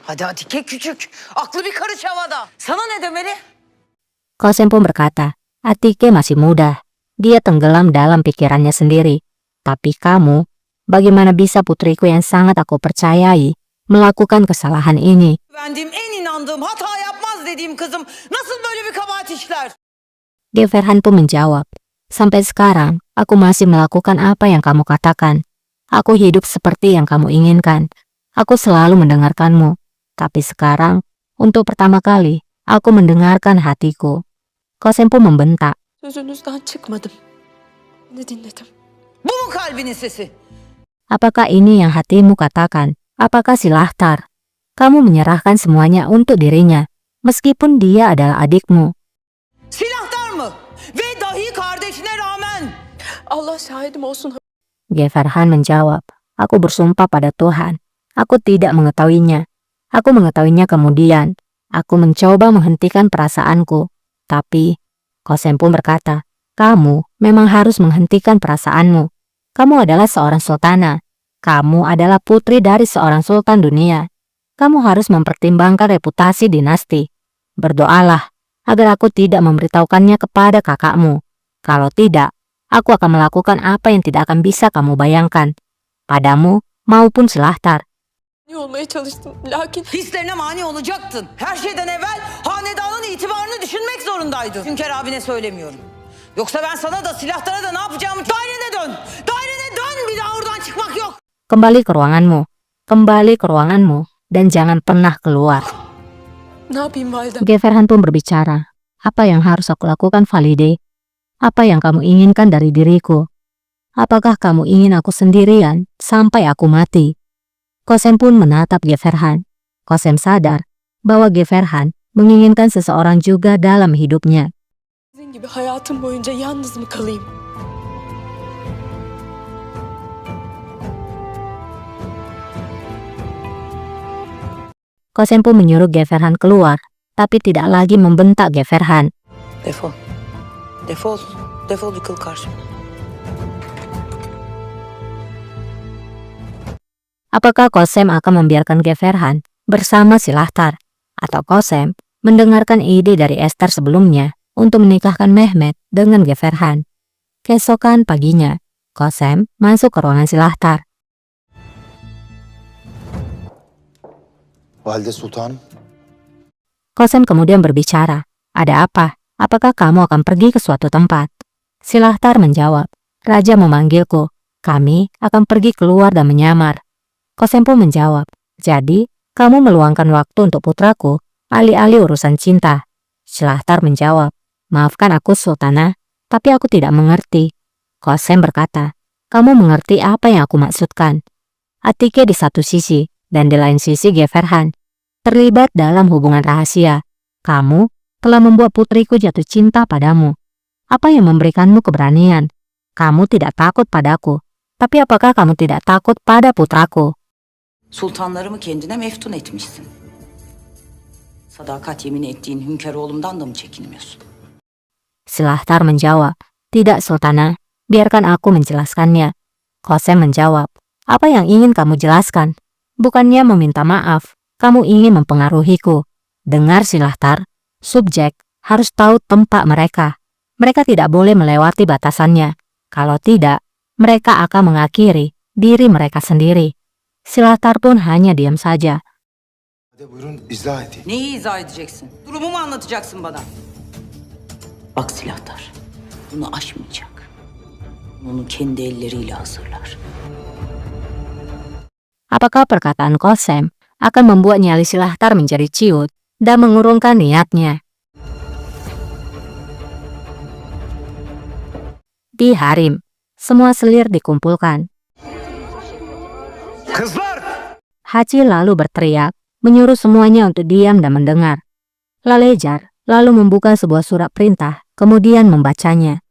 Hadi Atike küçük. Aklı bir karış havada. Sana ne demeli? Kosem pun berkata, Atike masih muda. Dia tenggelam dalam pikirannya sendiri. Tapi kamu, bagaimana bisa putriku yang sangat aku percayai melakukan kesalahan ini? Güvendiğim, en inandığım, hata yapmaz dediğim kızım nasıl böyle bir kabahat işler? Geverhan pun menjawab, sampai sekarang aku masih melakukan apa yang kamu katakan. Aku hidup seperti yang kamu inginkan. Aku selalu mendengarkanmu. Tapi sekarang, untuk pertama kali, aku mendengarkan hatiku. Kosem pun membentak. Sözünüzden çıkmadım. Ne dinledim? Bu mu kalbinin sesi? Apakah ini yang hatimu katakan? Apakah Silahtar? Kamu menyerahkan semuanya untuk dirinya, meskipun dia adalah adikmu. Silahtar mı? Ve dahi kardeşine rağmen. Allah şahidim olsun. Geverhan menjawab, aku bersumpah pada Tuhan, aku tidak mengetahuinya. Aku mengetahuinya kemudian. Aku mencoba menghentikan perasaanku. Tapi, Kosem pun berkata, kamu memang harus menghentikan perasaanmu. Kamu adalah seorang sultana. Kamu adalah putri dari seorang sultan dunia. Kamu harus mempertimbangkan reputasi dinasti. Berdoalah agar aku tidak memberitahukannya kepada kakakmu. Kalau tidak, aku akan melakukan apa yang tidak akan bisa kamu bayangkan. Padamu maupun Silahtar. Ne olmaya çalıştım. Lakin Hislerine mani olacaktın. Her şeyden evvel hanedanın itibarını düşünmek zorundaydın. Hünkar abine söylemiyorum. Yoksa ben sana da Silahtar'a da ne yapacağımı... Dairene dön! Dairene dön! Bir daha oradan çıkmak yok! Kembali ke ruanganmu. Kembali ke ruanganmu. Dan jangan pernah keluar. ne yapayım validem? Geverhan pun berbicara. Apa yang harus aku lakukan, Valide? Apa yang kamu inginkan dari diriku? Apakah kamu ingin aku sendirian sampai aku mati? Kosem pun menatap Geverhan. Kosem sadar bahwa Geverhan menginginkan seseorang juga dalam hidupnya. Sizin gibi hayatım boyunca yalnız mı kalayım? Kosem pun menyuruh Geverhan keluar, tapi tidak lagi membentak Geverhan. Defol. Defol. Defol yıkıl karşıma. Apakah Kosem akan membiarkan Geverhan bersama Silahtar? Atau Kosem mendengarkan ide dari Esther sebelumnya untuk menikahkan Mehmet dengan Geverhan? Keesokan paginya, Kosem masuk ke ruangan Silahtar. Valide Sultanım, Kosem kemudian berbicara. Ada apa? Apakah kamu akan pergi ke suatu tempat? Silahtar menjawab, Raja memanggilku. Kami akan pergi keluar dan menyamar. Kosem pun menjawab, jadi kamu meluangkan waktu untuk putraku alih-alih urusan cinta. Silahtar menjawab, maafkan aku Sultana, tapi aku tidak mengerti. Kosem berkata, kamu mengerti apa yang aku maksudkan. Atike di satu sisi, dan di lain sisi Geverhan terlibat dalam hubungan rahasia. Kamu telah membuat putriku jatuh cinta padamu. Apa yang memberikanmu keberanian? Kamu tidak takut padaku, tapi apakah kamu tidak takut pada putraku? Sultanlarımı kendine meftun etmişsin. Sadakat yemini ettiğin hünkâr oğlumdan da mı çekinmiyorsun? Silahtar menjawab, tidak Sultana, biarkan aku menjelaskannya. Kosem menjawab, apa yang ingin kamu jelaskan? Bukannya meminta maaf, kamu ingin mempengaruhiku. Dengar Silahtar, subjek harus tahu tempat mereka. Mereka tidak boleh melewati batasannya. Kalau tidak, mereka akan mengakhiri diri mereka sendiri. Silahtar pun hanya diam saja. Valide buyurun izah edeyim. Neyi izah edeceksin? Durumu mu anlatacaksın bana? Bak Silahtar, bunu aşmayacak. Onu kendi elleriyle hazırlar. Apakah perkataan Kosem akan membuat nyali Silahtar menjadi ciut dan mengurungkan niatnya? Di harem, semua selir dikumpulkan. Kızlar! Haji lalu berteriak, menyuruh semuanya untuk diam dan mendengar. Lalejar lalu membuka sebuah surat perintah, kemudian membacanya.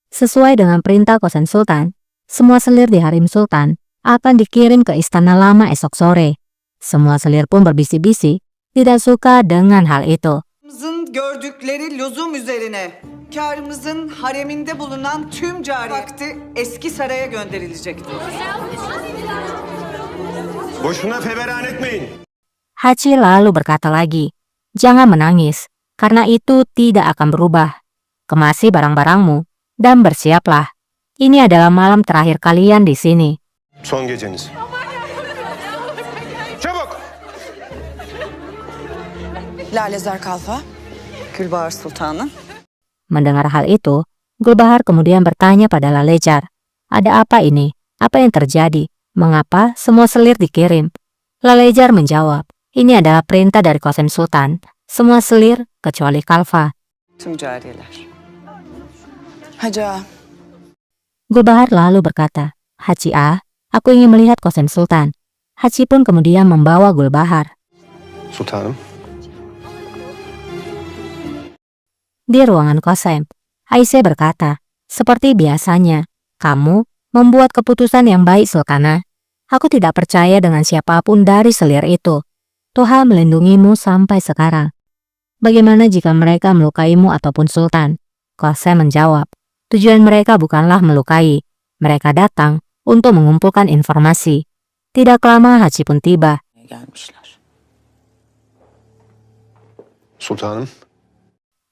Sesuai dengan perintah Kosen Sultan, semua selir di harem Sultan akan dikirim ke istana lama esok sore. Semua selir pun berbisik-bisik, tidak suka dengan hal itu. Gördükleri lüzum üzerine hünkârımızın hareminde bulunan tüm cariye vakti eski saraya gönderilecektir. Boşuna feveran etmeyin. Hachi lalu berkata lagi, "Jangan menangis, karena itu tidak akan berubah. Kemasi barang-barangmu dan bersiaplah. Ini adalah malam terakhir kalian di sini." Son geceniz. Çabuk! Lalezar Kalfa. Gülbahar Sultanım. Mendengar hal itu, Gulbahar kemudian bertanya pada Lalejar, "Ada apa ini? Apa yang terjadi? Mengapa semua selir dikirim?" Lalejar menjawab, "Ini adalah perintah dari Qasem Sultan. Semua selir kecuali Kalfa." Tüm cariyeler. Haca. Gulbahar lalu berkata, "Haji A, aku ingin melihat Qasem Sultan." Haji pun kemudian membawa Gulbahar. Sultanım. Di ruangan Qasem, Aisyah berkata, "Seperti biasanya, kamu membuat keputusan yang baik, Sultana. Aku tidak percaya dengan siapapun dari selir itu. Tuhan melindungimu sampai sekarang. Bagaimana jika mereka melukaimu ataupun Sultan?" Qasem menjawab, "Tujuan mereka bukanlah melukai. Mereka datang untuk mengumpulkan informasi." Tidak lama Haji pun tiba. Gelmişler. Sultanım.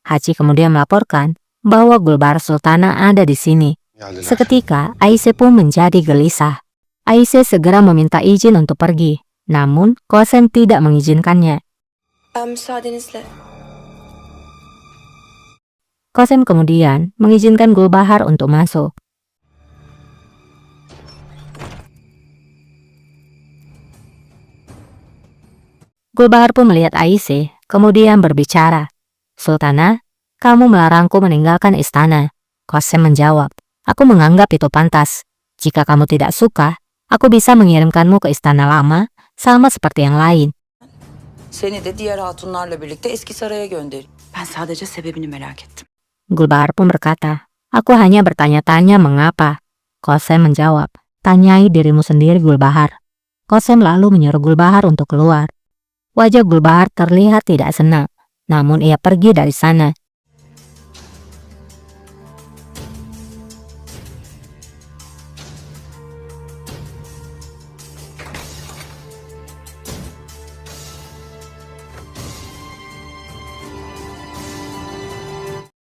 Haji kemudian melaporkan bahwa Gulbahar Sultana ada di sini. Geldiler. Seketika, Aisyah pun menjadi gelisah. Aisyah segera meminta izin untuk pergi. Namun, Qasem tidak mengizinkannya. Müsaadenizle. Qasem kemudian mengizinkan Gulbahar untuk masuk. Gulbahar pun melihat Aisyah, kemudian berbicara, "Sultana, kamu melarangku meninggalkan istana." Qasem menjawab, "Aku menganggap itu pantas. Jika kamu tidak suka, aku bisa mengirimkanmu ke istana lama, sama seperti yang lain." Seni de diğer hatunlarla birlikte eski saraya gönderin. Ben sadece sebebini merak ettim. Gulbahar pun berkata, "Aku hanya bertanya-tanya mengapa." Qasem menjawab, "Tanyai dirimu sendiri, Gulbahar." Qasem lalu menyuruh Gulbahar untuk keluar. Wajah Gulbahar terlihat tidak senang, namun ia pergi dari sana.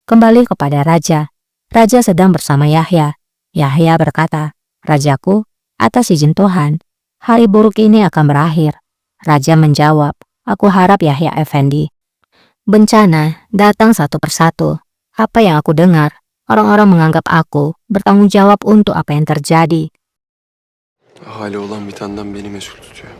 Kembali kepada Raja. Raja sedang bersama Yahya. Yahya berkata, "Rajaku, atas izin Tuhan, hari buruk ini akan berakhir." Raja menjawab, "Aku harap Yahya Effendi." Bencana datang satu persatu. Apa yang aku dengar, orang-orang menganggap aku bertanggung jawab untuk apa yang terjadi. Ahali olan bitenden beni mesul tutuyor.